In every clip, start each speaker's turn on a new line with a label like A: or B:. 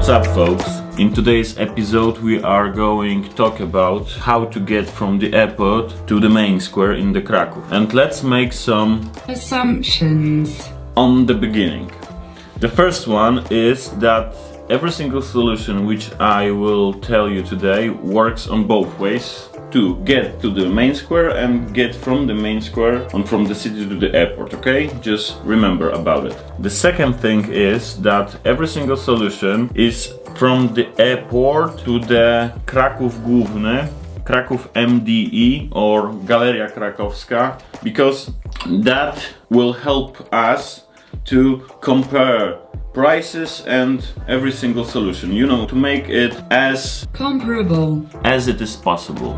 A: What's up, folks? In today's episode we are going to talk about how to get from the airport to the main square in the Cracow. And let's make some
B: assumptions
A: on the beginning. The first one is that every single solution which I will tell you today works on both ways, to get to the main square and get from the main square and from the city to the airport, okay? Just remember about it. The second thing is that every single solution is from the airport to the Kraków Główny, Kraków MDE or Galeria Krakowska, because that will help us to compare prices and every single solution, you know, to make it as
B: comparable
A: as it is possible.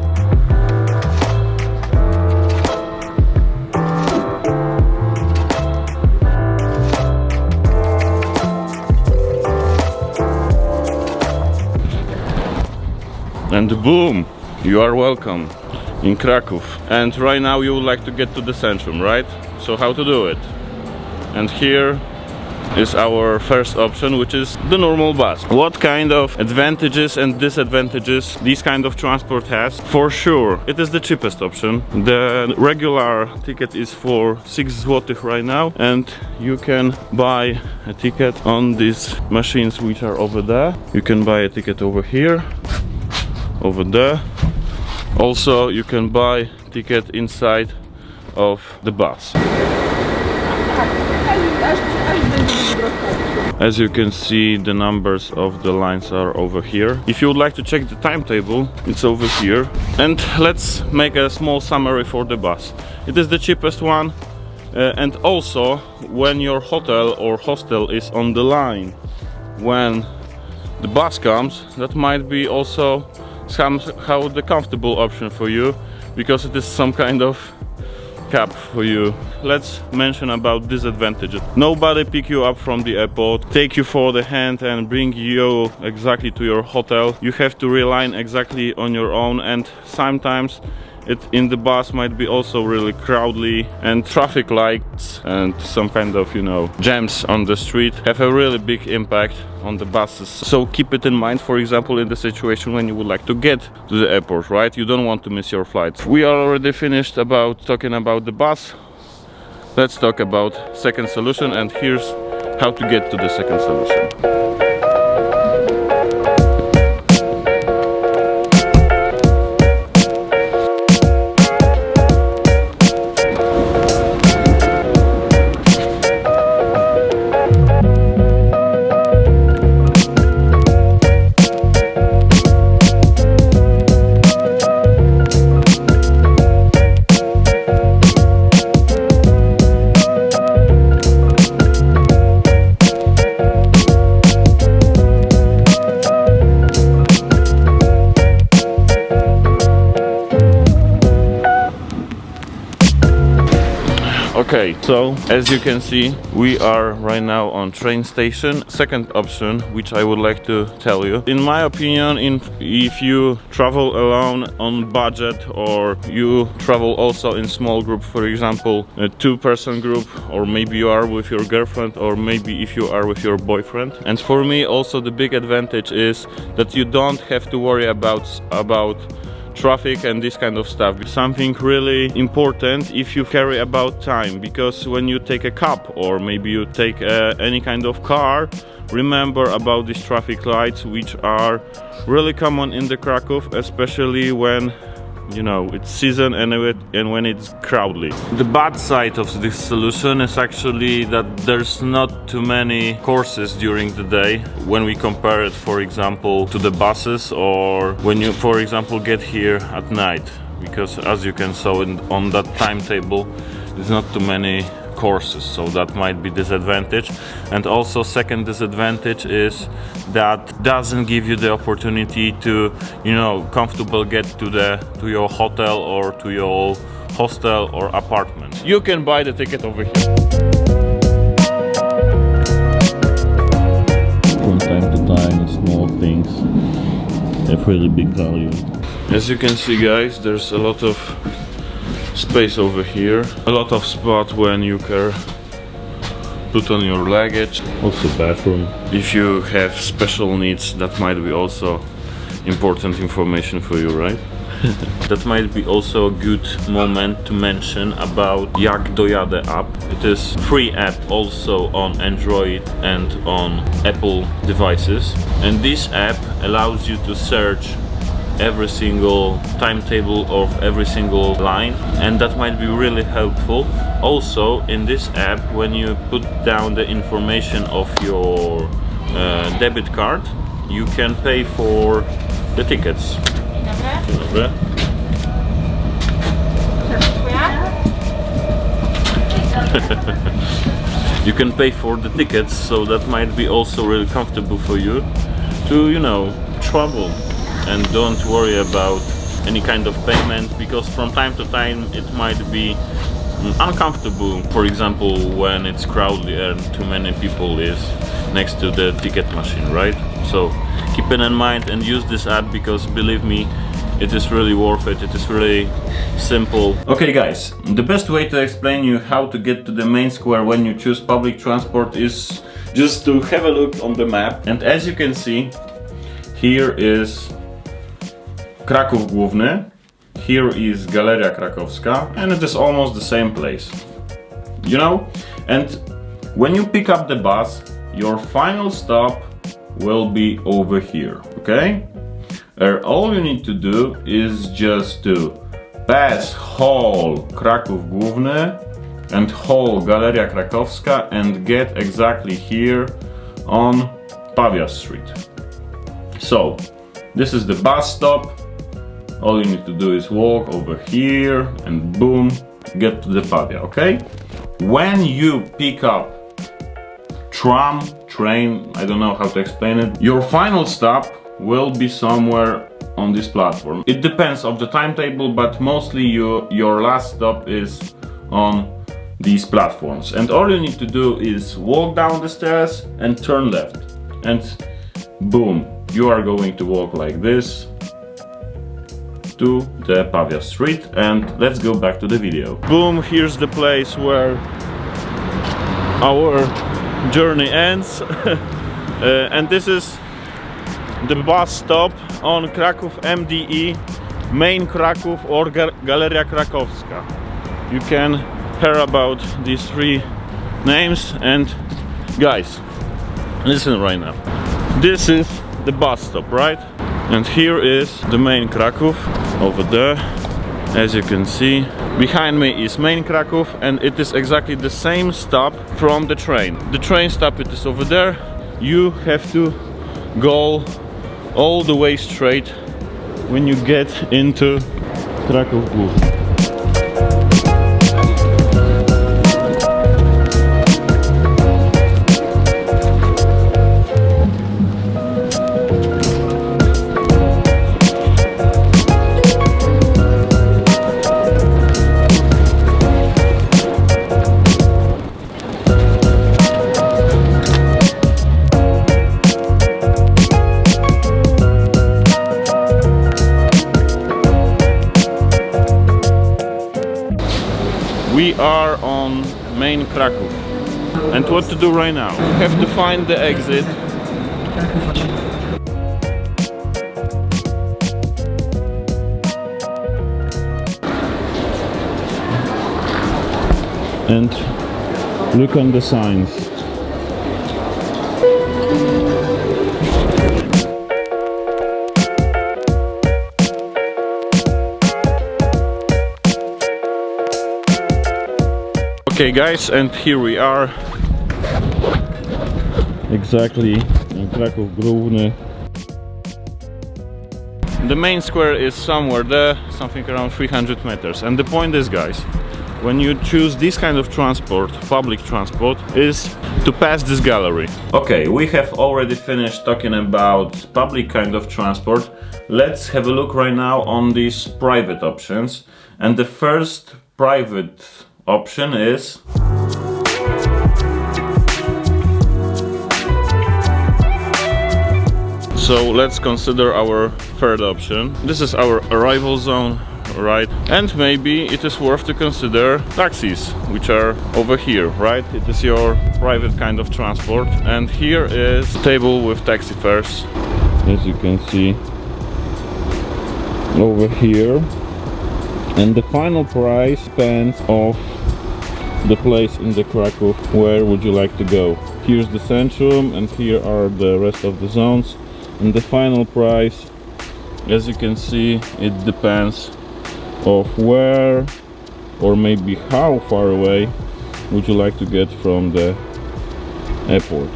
A: And boom, you are welcome in Kraków. And right now you would like to get to the Centrum, right? So how to do it? And here is our first option, which is the normal bus. What kind of advantages and disadvantages this kind of transport has? For sure, it is the cheapest option. The regular ticket is for 6 zł right now, and you can buy a ticket on these machines which are over there. You can buy a ticket over here, over there. Also, you can buy a ticket inside of the bus. As you can see, the numbers of the lines are over here. If you would like to check the timetable, it's over here. And let's make a small summary for the bus. It is the cheapest one, and also when your hotel or hostel is on the line when the bus comes, that might be also somehow the comfortable option for you, because it is some kind of cap for you. Let's mention about disadvantages. Nobody pick you up from the airport, take you for the hand and bring you exactly to your hotel. You have to rely exactly on your own, and sometimes it in the bus might be also really crowded, and traffic lights and some kind of, you know, jams on the street have a really big impact on the buses. So keep it in mind, for example, in the situation when you would like to get to the airport, right? You don't want to miss your flight. We are already finished about talking about the bus. Let's talk about second solution, and here's how to get to the second solution. Okay, so as you can see, we are right now on train station. Second option, which I would like to tell you, in my opinion, if you travel alone on budget, or you travel also in small group, for example a 2-person group, or maybe you are with your girlfriend, or maybe if you are with your boyfriend. And for me also the big advantage is that you don't have to worry about traffic and this kind of stuff. Something really important if you carry about time, because when you take a cab or maybe you take any kind of car, remember about these traffic lights, which are really common in the Kraków, especially when, you know, it's season and when it's crowded. The bad side of this solution is actually that there's not too many courses during the day when we compare it, for example, to the buses, or when you, for example, get here at night, because as you can see on that timetable, there's not too many courses, so that might be disadvantage. And also second disadvantage is that doesn't give you the opportunity to, you know, comfortable get to your hotel or to your hostel or apartment. You can buy the ticket over here. From time to time, small things have really big value. As you can see, guys, there's a lot of space over here, a lot of spot when you put on your luggage. Also bathroom. If you have special needs, that might be also important information for you, right? That might be also a good moment to mention about Jak Dojadę app. It is free app also on Android and on Apple devices. And this app allows you to search every single timetable of every single line, and that might be really helpful. Also in this app, when you put down the information of your debit card, you can pay for the tickets. Dzień dobry. You can pay for the tickets, so that might be also really comfortable for you to, you know, travel and don't worry about any kind of payment, because from time to time it might be uncomfortable, for example when it's crowded and too many people is next to the ticket machine, right? So keep it in mind and use this app, because believe me, it is really worth it. It is really simple. Okay guys, the best way to explain you how to get to the main square when you choose public transport is just to have a look on the map. And as you can see, here is Kraków Główny, here is Galeria Krakowska, and it is almost the same place, you know? And when you pick up the bus, your final stop will be over here, okay? All you need to do is just to pass whole Kraków Główny and whole Galeria Krakowska and get exactly here on Pavia Street. So, this is the bus stop. All you need to do is walk over here and boom, get to the Pavia, okay? When you pick up tram, train, I don't know how to explain it, your final stop will be somewhere on this platform. It depends on the timetable, but mostly your last stop is on these platforms. And all you need to do is walk down the stairs and turn left. And boom, you are going to walk like this to the Pavia Street. And let's go back to the video. Boom, here's the place where our journey ends. And this is the bus stop on Kraków MDE, main Kraków or Galeria Krakowska. You can hear about these three names. And guys, listen right now. This is the bus stop, right? And here is the main Kraków over there. As you can see, behind me is main Kraków, and it is exactly the same stop from the train. The train stop, it is over there. You have to go all the way straight when you get into Kraków Główny. We are on main Kraków. And what to do right now? We have to find the exit. And look on the signs. Okay guys, and here we are exactly in Kraków Główny. The main square is somewhere there, something around 300 meters. And the point is, guys, when you choose this kind of transport, public transport, is to pass this gallery. Okay, we have already finished talking about public kind of transport. Let's have a look right now on these private options. And the first private option is so let's consider our third option. This is our arrival zone right? And maybe it is worth to consider taxis, which are over here, right? It is your private kind of transport, and here is table with taxi fares, as you can see over here. And the final price depends of the place in the Cracow. Where would you like to go? Here's the Centrum, and here are the rest of the zones. And the final price, as you can see, it depends of where or maybe how far away would you like to get from the airport.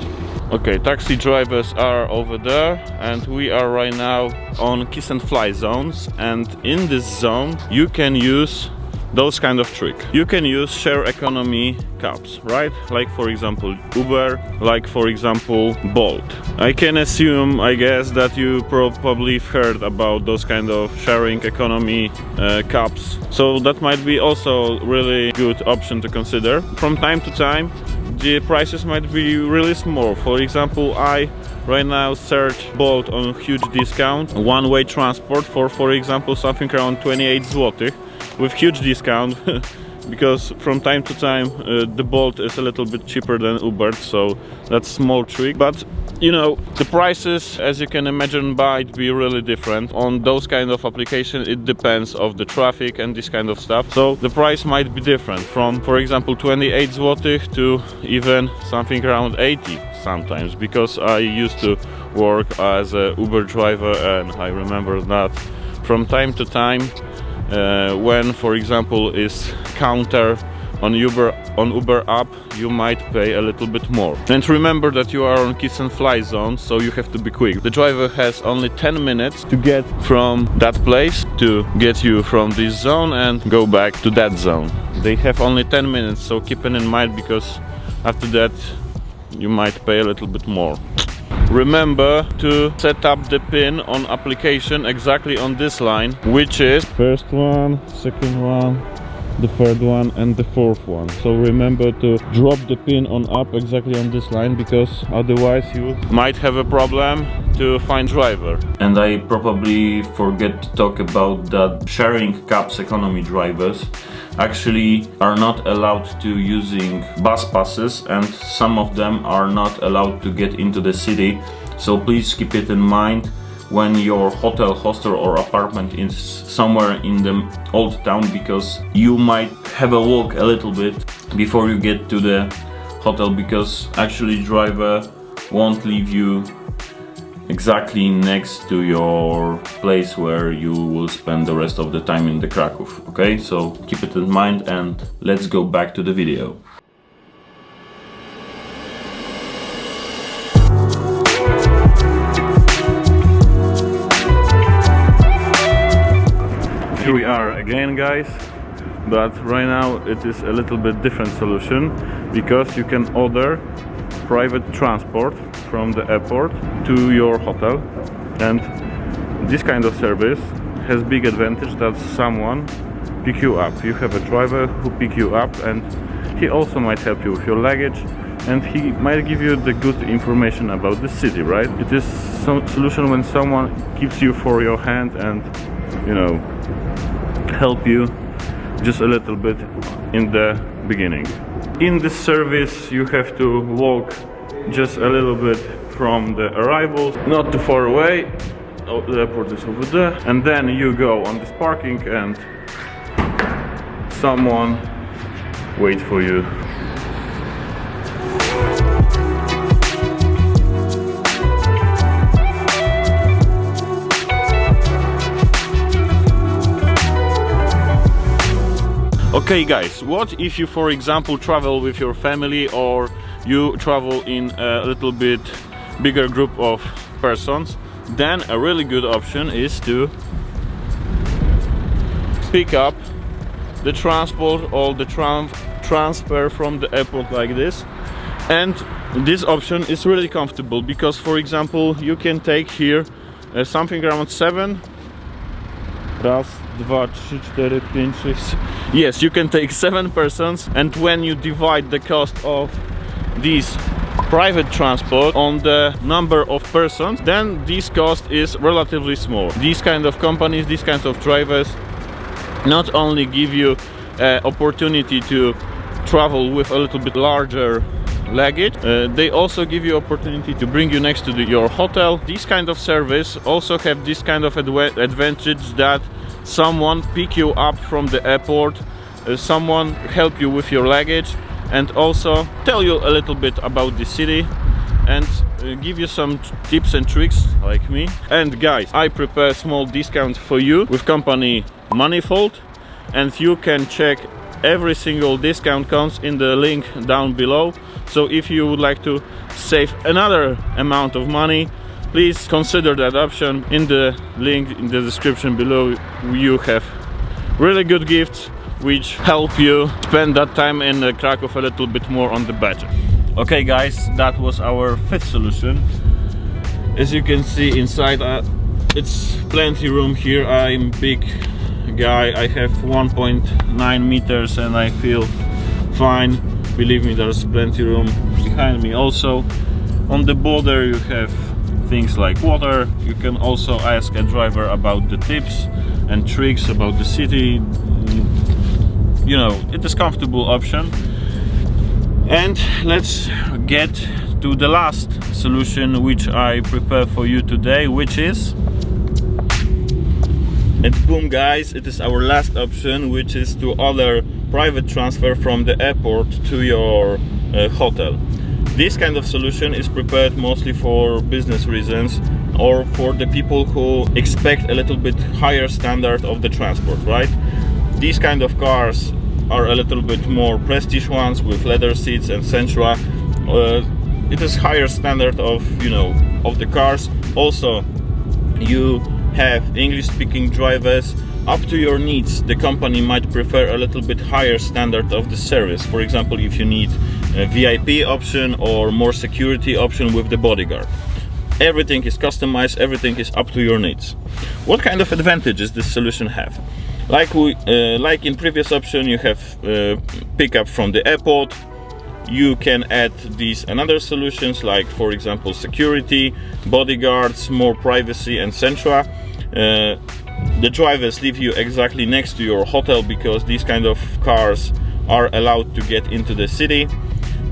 A: Okay, taxi drivers are over there, and we are right now on kiss and fly zones, and in this zone you can use those kind of trick. You can use share economy cabs, right? Like for example Uber, like for example Bolt. I can assume, I guess, that you probably heard about those kind of sharing economy cabs. So that might be also really good option to consider. From time to time the prices might be really small. For example, I right now search Bolt on huge discount, one-way transport for example something around 28 zł. With huge discount because from time to time the Bolt is a little bit cheaper than Uber, so that's small trick. But you know, the prices, as you can imagine, might be really different on those kind of applications. It depends of the traffic and this kind of stuff, so the price might be different from, for example, 28 zł to even something around 80 sometimes, because I used to work as a Uber driver, and I remember that from time to time when, for example, is counter on Uber app, you might pay a little bit more. And remember that you are on kiss and fly zone, so you have to be quick. The driver has only 10 minutes to get from that place to get you from this zone and go back to that zone. They have only 10 minutes, so keep it in mind, because after that you might pay a little bit more. Remember to set up the pin on application exactly on this line, which is first one, second one, the third one and the fourth one. So remember to drop the pin on app exactly on this line, because otherwise you might have a problem to find driver. And I probably forget to talk about that sharing cabs economy drivers actually are not allowed to using bus passes, and some of them are not allowed to get into the city. So please keep it in mind when your hotel, hostel or apartment is somewhere in the old town, because you might have a walk a little bit before you get to the hotel, because actually driver won't leave you exactly next to your place where you will spend the rest of the time in the Cracow. Okay, so keep it in mind, and let's go back to the video. Here we are again, guys, but right now it is a little bit different solution, because you can order private transport from the airport to your hotel, and this kind of service has big advantage that someone pick you up. You have a driver who pick you up, and he also might help you with your luggage, and he might give you the good information about the city, right? It is some solution when someone keeps you for your hand and, you know, help you just a little bit in the beginning. In this service you have to walk just a little bit from the arrival, not too far away. Oh, the airport is over there, and then you go on this parking and someone wait for you. Okay guys, what if you, for example, travel with your family, or you travel in a little bit bigger group of persons? Then a really good option is to pick up the transport or the transfer from the airport like this. And this option is really comfortable, because, for example, you can take here something around 7. Raz, dwa, trzy, cztery, pięć, sześć. Yes, you can take 7 persons, and when you divide the cost of this private transport on the number of persons, then this cost is relatively small. These kind of companies, these kinds of drivers not only give you opportunity to travel with a little bit larger luggage, they also give you opportunity to bring you next to your hotel. This kind of service also have this kind of advantage that someone pick you up from the airport, someone help you with your luggage, and also tell you a little bit about the city and give you some tips and tricks like me. And guys, I prepare a small discount for you with company Manifold, and you can check every single discount comes in the link down below. So if you would like to save another amount of money, please consider that option. In the link in the description below you have really good gifts which help you spend that time in Krakow a little bit more on the budget. Okay guys, that was our fifth solution. As you can see inside, it's plenty room here. I'm big guy, I have 1.9 meters and I feel fine. Believe me, there's plenty room behind me. Also on the border you have things like water. You can also ask a driver about the tips and tricks about the city. You know, it is a comfortable option. And let's get to the last solution which I prepare for you today, which is, and boom guys, it is our last option, which is to order private transfer from the airport to your hotel. This kind of solution is prepared mostly for business reasons or for the people who expect a little bit higher standard of the transport, right? These kind of cars are a little bit more prestige ones with leather seats and Centrum. It is higher standard of, you know, of the cars. Also, you have English-speaking drivers. Up to your needs, the company might prefer a little bit higher standard of the service. For example, if you need a VIP option or more security option with the bodyguard. Everything is customized, everything is up to your needs. What kind of advantages this solution have? Like in previous option, you have pickup from the airport. You can add these and other solutions, like for example security, bodyguards, more privacy and Centrum. The drivers leave you exactly next to your hotel because these kind of cars are allowed to get into the city.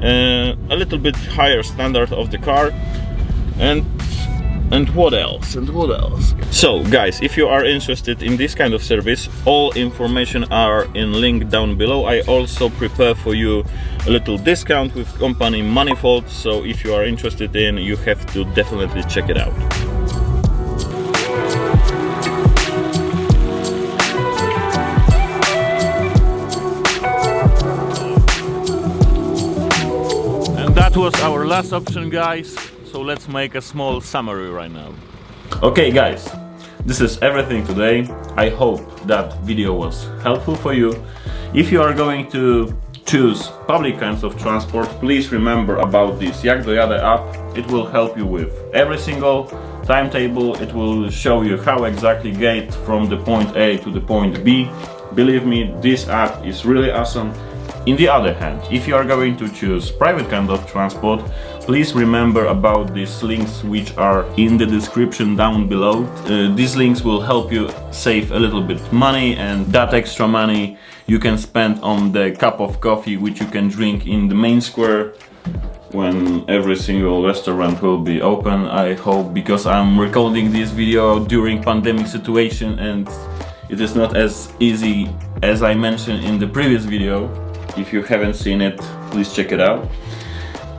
A: A little bit higher standard of the car. And what else? So guys, if you are interested in this kind of service, all information are in link down below. I also prepare for you a little discount with company Manifold, so if you are interested in, you have to definitely check it out. And that was our last option, guys. So let's make a small summary right now. Okay guys, this is everything today. I hope that video was helpful for you. If you are going to choose public kinds of transport, please remember about this Jak Dojadę app. It will help you with every single timetable. It will show you how exactly get from the point A to the point B. Believe me, this app is really awesome. On the other hand, if you are going to choose private kind of transport, please remember about these links which are in the description down below. These links will help you save a little bit money, and that extra money you can spend on the cup of coffee which you can drink in the main square when every single restaurant will be open, I hope, because I'm recording this video during pandemic situation and it is not as easy as I mentioned in the previous video. If you haven't seen it, please check it out.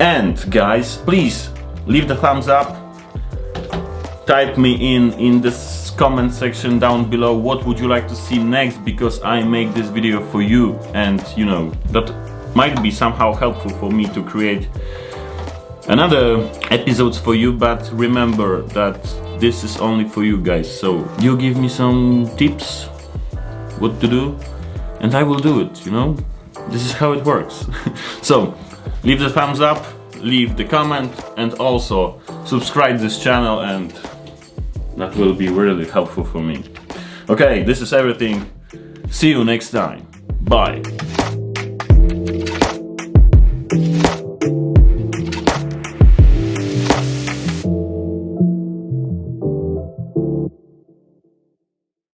A: And guys, please leave the thumbs up. Type me in this comment section down below what would you like to see next, because I make this video for you, and you know that might be somehow helpful for me to create another episodes for you. But remember that this is only for you guys, so you give me some tips what to do and I will do it, you know. This is how it works. So leave the thumbs up, leave the comment, and also subscribe this channel, and that will be really helpful for me. Okay, this is everything. See you next time. Bye.